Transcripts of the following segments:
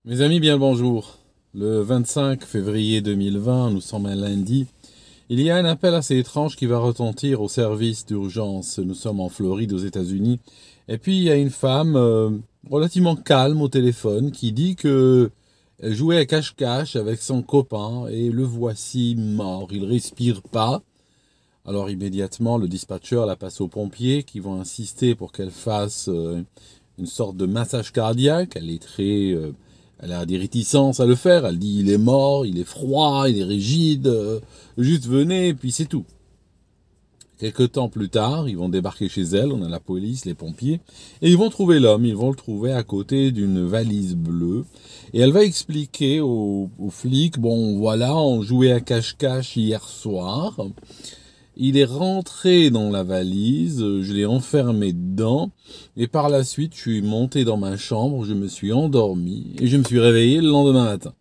Mes amis, bien le bonjour. Le 25 février 2020, nous sommes un lundi. Il y a un appel assez étrange qui va retentir au service d'urgence. Nous sommes en Floride, aux États-Unis. Et puis, il y a une femme relativement calme au téléphone qui dit que elle jouait à cache-cache avec son copain et le voici mort. Il respire pas. Alors, immédiatement, le dispatcher la passe aux pompiers qui vont insister pour qu'elle fasse une sorte de massage cardiaque. Elle a des réticences à le faire. Elle dit il est mort, il est froid, il est rigide. Juste venez, puis c'est tout. Quelques temps plus tard, ils vont débarquer chez elle. On a la police, les pompiers, et ils vont trouver l'homme. Ils vont le trouver à côté d'une valise bleue. Et elle va expliquer aux flics bon, voilà, on jouait à cache-cache hier soir. Il est rentré dans la valise, je l'ai enfermé dedans, et par la suite, je suis monté dans ma chambre, je me suis endormi, et je me suis réveillé le lendemain matin.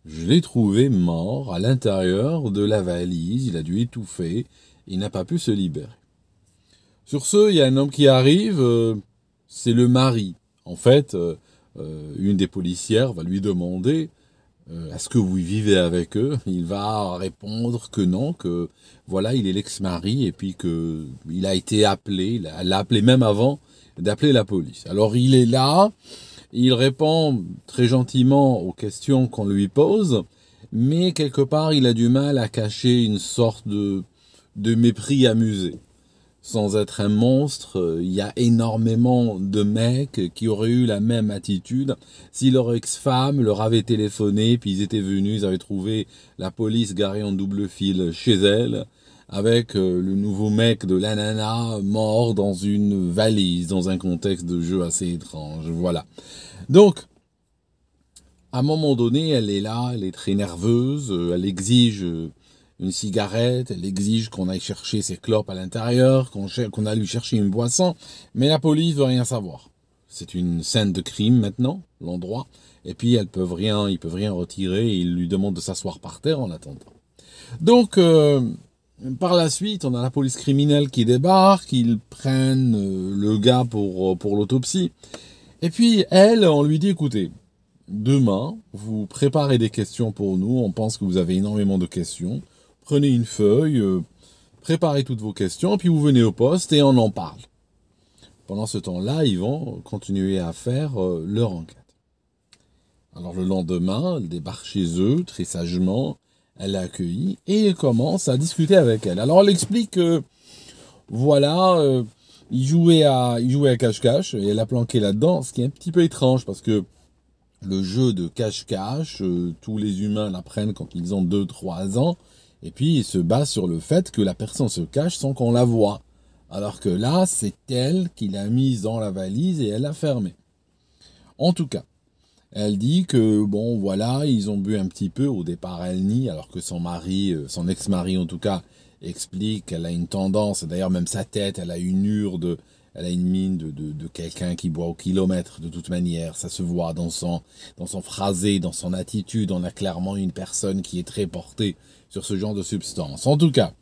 Je l'ai trouvé mort à l'intérieur de la valise, il a dû étouffer, il n'a pas pu se libérer. Sur ce, il y a un homme qui arrive, c'est le mari. En fait, une des policières va lui demander est-ce que vous vivez avec eux? Il va répondre que non, que voilà, il est l'ex-mari et puis que il a été appelé, elle l'a appelé même avant d'appeler la police. Alors il est là, il répond très gentiment aux questions qu'on lui pose, mais quelque part il a du mal à cacher une sorte de mépris amusé. Sans être un monstre, il y a énormément de mecs qui auraient eu la même attitude si leur ex-femme leur avait téléphoné, puis ils étaient venus, ils avaient trouvé la police garée en double fil chez elle, avec le nouveau mec de la nana mort dans une valise, dans un contexte de jeu assez étrange. Voilà. Donc, à un moment donné, elle est là, elle est très nerveuse, elle exige une cigarette, elle exige qu'on aille chercher ses clopes à l'intérieur, qu'on aille lui chercher une boisson, mais la police veut rien savoir. C'est une scène de crime maintenant, l'endroit, et puis ils peuvent rien retirer, et ils lui demandent de s'asseoir par terre en attendant. Donc, par la suite, on a la police criminelle qui débarque, ils prennent le gars pour l'autopsie, et puis elle, on lui dit, écoutez, demain, vous préparez des questions pour nous, on pense que vous avez énormément de questions, prenez une feuille, préparez toutes vos questions, puis vous venez au poste et on en parle. Pendant ce temps-là, ils vont continuer à faire leur enquête. Alors le lendemain, elle débarque chez eux, très sagement, elle l'a accueillie et elle commence à discuter avec elle. Alors elle explique que, voilà, il jouait à cache-cache et elle a planqué là-dedans, ce qui est un petit peu étrange parce que le jeu de cache-cache, tous les humains l'apprennent quand ils ont 2, 3 ans, et puis ils se basent sur le fait que la personne se cache sans qu'on la voie. Alors que là, c'est elle qui l'a mise dans la valise et elle l'a fermée. En tout cas, elle dit que, bon, voilà, ils ont bu un petit peu, au départ elle nie, alors que son mari, son ex-mari en tout cas, explique qu'elle a une tendance, d'ailleurs même sa tête, elle a une mine de quelqu'un qui boit au kilomètre de toute manière, ça se voit dans son phrasé, dans son attitude, on a clairement une personne qui est très portée sur ce genre de substance. En tout cas,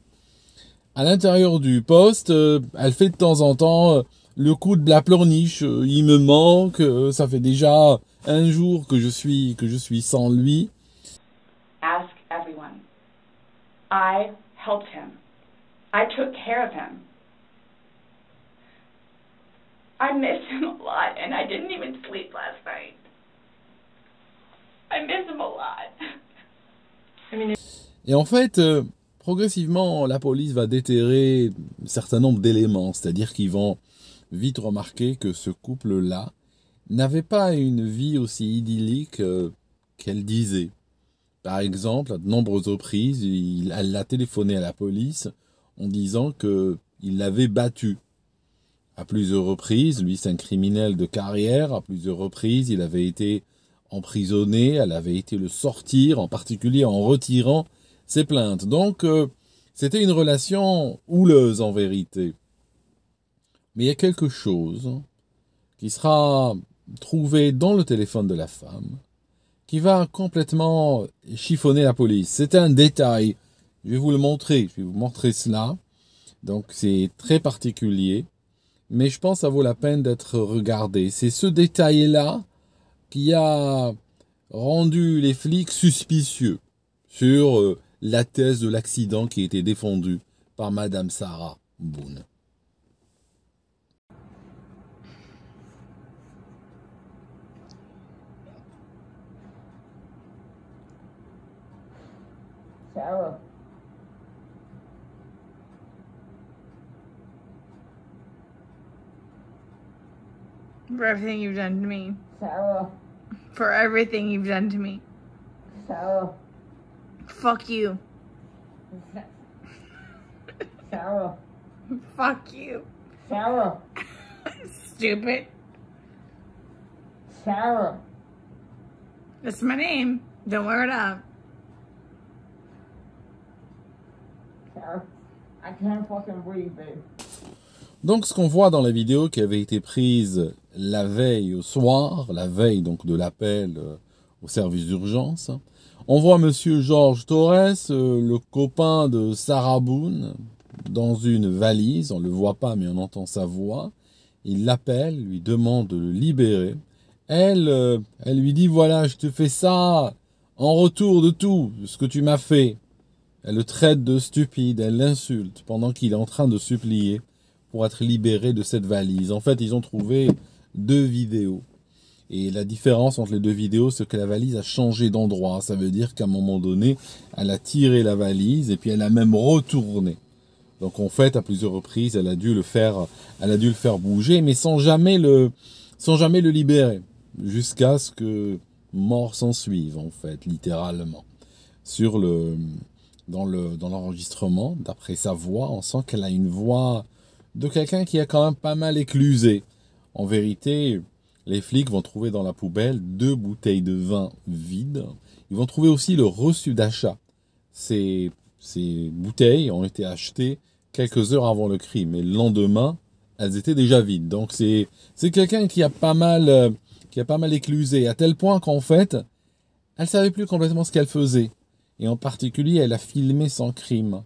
à l'intérieur du poste, elle fait de temps en temps le coup de la pleurniche. Il me manque, ça fait déjà un jour que je suis sans lui. Ask everyone. I helped him. I took care of him. I miss him a lot, and I didn't even sleep last night. I miss him a lot. Et en fait, progressivement, la police va déterrer un certain nombre d'éléments, c'est-à-dire qu'ils vont vite remarquer que ce couple-là n'avait pas une vie aussi idyllique qu'elle disait. Par exemple, à de nombreuses reprises, elle a téléphoné à la police en disant qu'il l'avait battue. À plusieurs reprises, lui c'est un criminel de carrière, à plusieurs reprises il avait été emprisonné, elle avait été le sortir, en particulier en retirant ses plaintes. Donc c'était une relation houleuse en vérité. Mais il y a quelque chose qui sera trouvé dans le téléphone de la femme, qui va complètement chiffonner la police. C'est un détail, je vais vous le montrer, je vais vous montrer cela. Donc c'est très particulier, mais je pense que ça vaut la peine d'être regardé. C'est ce détail-là qui a rendu les flics suspicieux sur la thèse de l'accident qui a été défendue par Madame Sarah Boone. Sarah. For everything you've done to me. Sarah. For everything you've done to me. Sarah. Fuck you. Sarah. Fuck you. Sarah. Stupid. Sarah. That's my name. Don't wear it up. Sarah. I can't fucking breathe, babe. Donc ce qu'on voit dans la vidéo qui avait été prise la veille au soir, la veille donc de l'appel au service d'urgence, on voit Monsieur George Torres, le copain de Sarah Boone, dans une valise. On ne le voit pas mais on entend sa voix. Il l'appelle, lui demande de le libérer. Elle lui dit voilà, je te fais ça en retour de tout ce que tu m'as fait. Elle le traite de stupide, elle l'insulte pendant qu'il est en train de supplier pour être libéré de cette valise. En fait, ils ont trouvé 2 vidéos. Et la différence entre les 2 vidéos, c'est que la valise a changé d'endroit. Ça veut dire qu'à un moment donné, elle a tiré la valise et puis elle a même retourné. Donc en fait, à plusieurs reprises, elle a dû le faire bouger, mais sans jamais le libérer. Jusqu'à ce que mort s'en suive, en fait, littéralement. Dans l'enregistrement, d'après sa voix, on sent qu'elle a une voix de quelqu'un qui a quand même pas mal éclusé. En vérité, les flics vont trouver dans la poubelle 2 bouteilles de vin vides. Ils vont trouver aussi le reçu d'achat. Ces bouteilles ont été achetées quelques heures avant le crime. Et le lendemain, elles étaient déjà vides. Donc c'est quelqu'un qui a pas mal éclusé. À tel point qu'en fait, elle savait plus complètement ce qu'elle faisait. Et en particulier, elle a filmé son crime.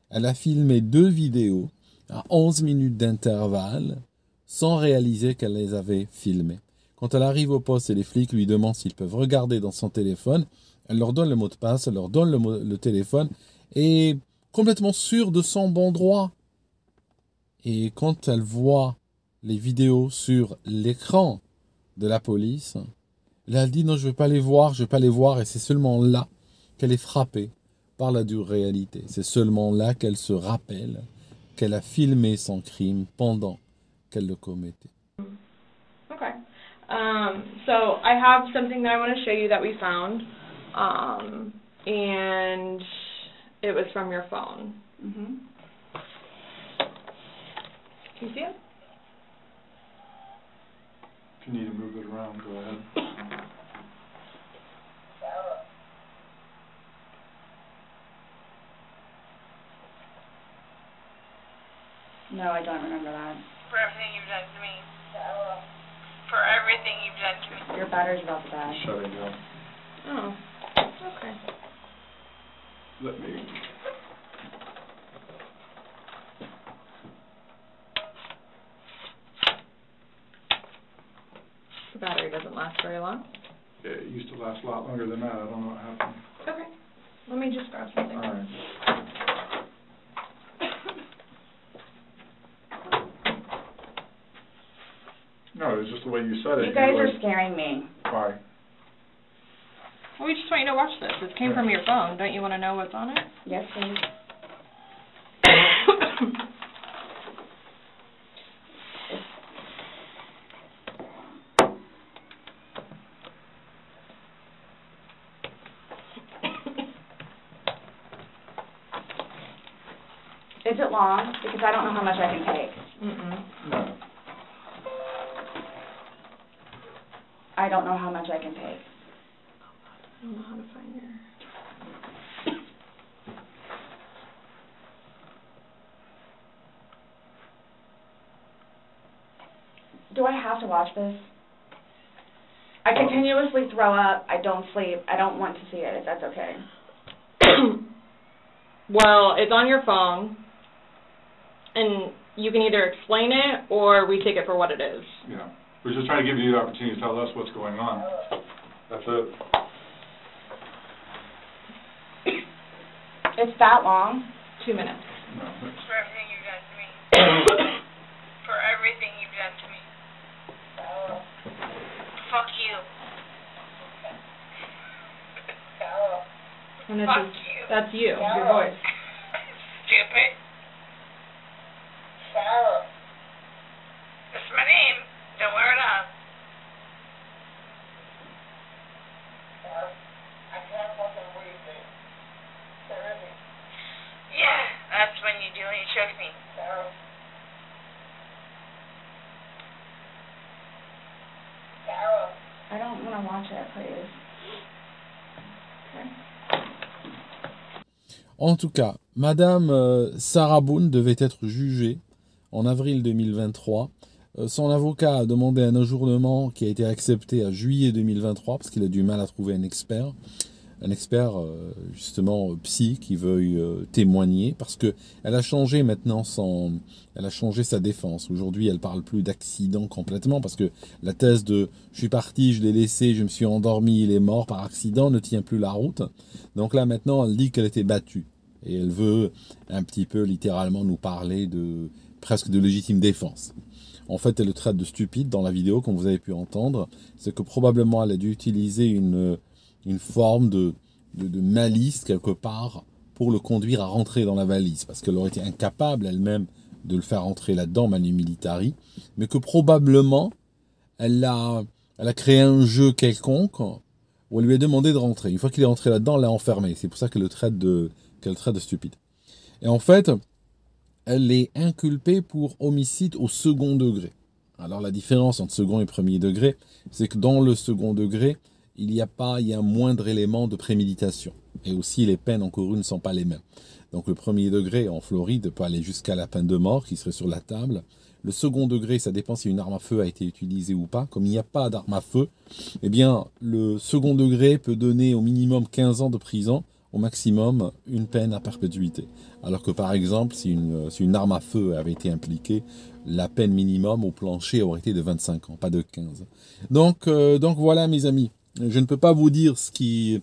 Elle a filmé 2 vidéos à 11 minutes d'intervalle, sans réaliser qu'elle les avait filmées. Quand elle arrive au poste et les flics lui demandent s'ils peuvent regarder dans son téléphone, elle leur donne le mot de passe, elle leur donne le téléphone, et complètement sûre de son bon droit. Et quand elle voit les vidéos sur l'écran de la police, là, elle dit non, je ne vais pas les voir, et c'est seulement là qu'elle est frappée par la dure réalité. C'est seulement là qu'elle se rappelle qu'elle a filmé son crime pendant qu'elle le commettait. Okay. So I have something that I want to show you that we found, and it was from your phone. Mm-hmm. Can you see it? If you need to move it around, go ahead. No, I don't remember that. For everything you've done to me. For everything you've done to me. Your battery's about to die. Shutting down. Oh, okay. Let me. The battery doesn't last very long. Yeah, it used to last a lot longer than that. I don't know what happened. Okay. Let me just grab something. All right. No, it was just the way you said it. You guys are scaring me. Why? Well, we just want you to watch this. This came from your phone. Don't you want to know what's on it? Yes, please. Is it long? Because I don't know how much I can take. No. I don't know how much I can take. I don't know how to find your... Do I have to watch this? I continuously throw up. I don't sleep. I don't want to see it, if that's okay. Well, it's on your phone, and you can either explain it or we take it for what it is. Yeah. We're just trying to give you the opportunity to tell us what's going on. That's it. It's that long? 2 minutes. No, that's, For everything you've done to me. For everything you've done to me. Fuck you. And this Fuck is, you. that's you, your voice. Stupid. That's my name. Don't wear it up. Yeah, that's when you do when you choke me. I don't want to watch it, please. Okay. En tout cas, Madame Sarah Boone devait être jugée en avril 2023. Son avocat a demandé un ajournement qui a été accepté à juillet 2023 parce qu'il a du mal à trouver un expert justement psy qui veuille témoigner, parce que elle a changé maintenant elle a changé sa défense. Aujourd'hui, elle parle plus d'accident complètement, parce que la thèse de je suis parti, je l'ai laissé, je me suis endormi, il est mort par accident ne tient plus la route. Donc là maintenant, elle dit qu'elle était battue et elle veut un petit peu littéralement nous parler de presque de légitime défense. En fait, elle le traite de stupide dans la vidéo, comme vous avez pu entendre. C'est que probablement elle a dû utiliser une forme de malice quelque part pour le conduire à rentrer dans la valise, parce qu'elle aurait été incapable elle-même de le faire rentrer là-dedans, manu militari, mais que probablement elle a créé un jeu quelconque où elle lui a demandé de rentrer. Une fois qu'il est rentré là-dedans, elle l'a enfermé. C'est pour ça qu'elle le traite de stupide. Et en fait, elle est inculpée pour homicide au second degré. Alors la différence entre second et premier degré, c'est que dans le second degré, il y a un moindre élément de préméditation. Et aussi, les peines encourues ne sont pas les mêmes. Donc le premier degré en Floride peut aller jusqu'à la peine de mort qui serait sur la table. Le second degré, ça dépend si une arme à feu a été utilisée ou pas. Comme il n'y a pas d'arme à feu, eh bien, le second degré peut donner au minimum 15 ans de prison, au maximum une peine à perpétuité. Alors que par exemple, si une arme à feu avait été impliquée, la peine minimum au plancher aurait été de 25 ans, pas de 15. Donc voilà mes amis, je ne peux pas vous dire ce qui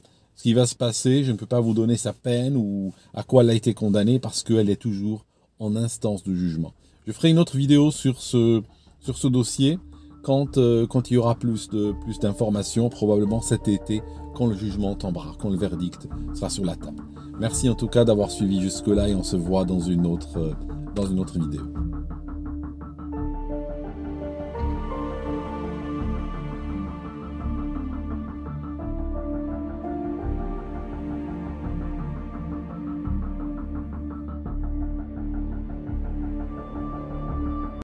va se passer, je ne peux pas vous donner sa peine ou à quoi elle a été condamnée, parce qu'elle est toujours en instance de jugement. Je ferai une autre vidéo sur ce dossier quand il y aura plus d'informations, probablement cet été, quand le jugement tombera, quand le verdict sera sur la table. Merci en tout cas d'avoir suivi jusque-là et on se voit dans une autre vidéo.